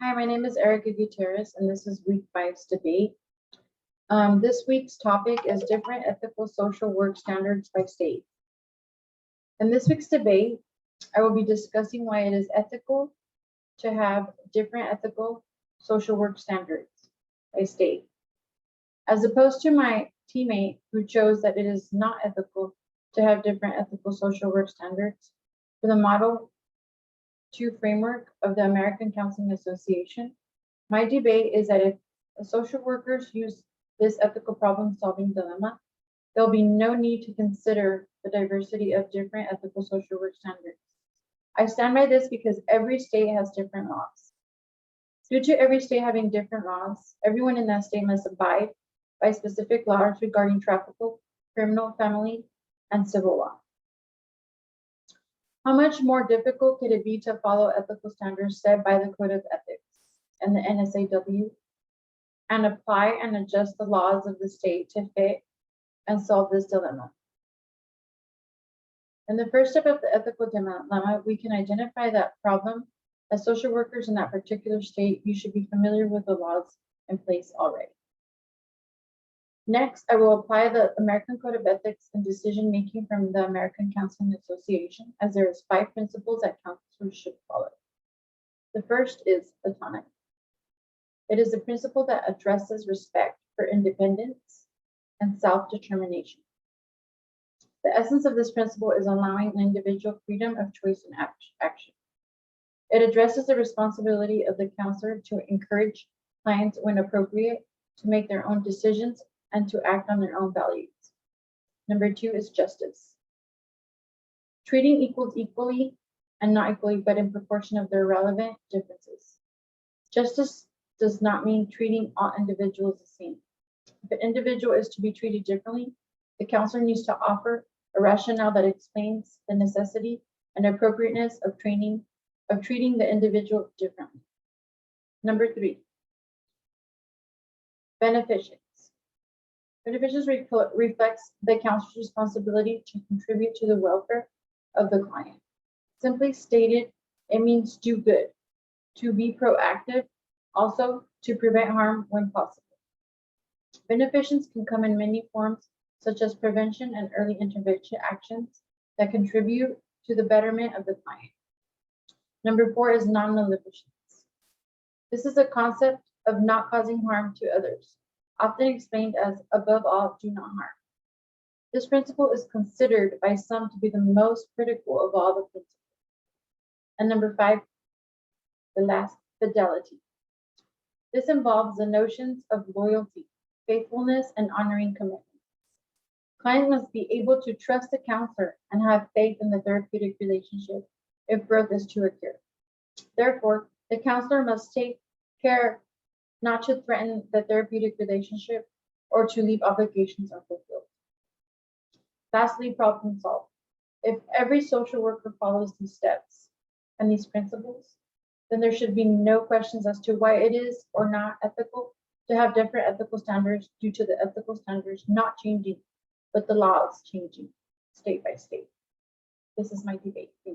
Hi, my name is Erica Gutierrez, and this is week 5's debate. This week's topic is different ethical social work standards by state. In this week's debate, I will be discussing why it is ethical to have different ethical social work standards by state, as opposed to my teammate who chose that it is not ethical to have different ethical social work standards for the Model 2 framework of the American Counseling Association. My debate is that if social workers use this ethical problem-solving dilemma, there'll be no need to consider the diversity of different ethical social work standards. I stand by this because every state has different laws. Due to every state having different laws, everyone in that state must abide by specific laws regarding traffic, criminal, family, and civil law. How much more difficult could it be to follow ethical standards set by the Code of Ethics and the NSAW and apply and adjust the laws of the state to fit and solve this dilemma? In the first step of the ethical dilemma, we can identify that problem. As social workers in that particular state, you should be familiar with the laws in place already. Next, I will apply the American Code of Ethics and decision-making from the American Counseling Association, as there is 5 principles that counselors should follow. The first is autonomy. It is a principle that addresses respect for independence and self-determination. The essence of this principle is allowing an individual freedom of choice and action. It addresses the responsibility of the counselor to encourage clients when appropriate to make their own decisions and to act on their own values. Number 2 is justice. Treating equals equally and not equally, but in proportion of their relevant differences. Justice does not mean treating all individuals the same. If an individual is to be treated differently, the counselor needs to offer a rationale that explains the necessity and appropriateness of treating the individual differently. Number 3, beneficence. Beneficence reflects the counselor's responsibility to contribute to the welfare of the client. Simply stated, it means do good, to be proactive, also to prevent harm when possible. Beneficence can come in many forms, such as prevention and early intervention actions that contribute to the betterment of the client. Number 4 is non-maleficence. This is a concept of not causing harm to others, often explained as above all, do not harm. This principle is considered by some to be the most critical of all the principles. And number 5, the last, fidelity. This involves the notions of loyalty, faithfulness, and honoring commitments. Clients must be able to trust the counselor and have faith in the therapeutic relationship if growth is to occur. Therefore, the counselor must take care not to threaten the therapeutic relationship or to leave obligations unfulfilled. Lastly, problem solved. If every social worker follows these steps and these principles, then there should be no questions as to why it is or not ethical to have different ethical standards due to the ethical standards not changing, but the laws changing state by state. This is my debate. Thank you.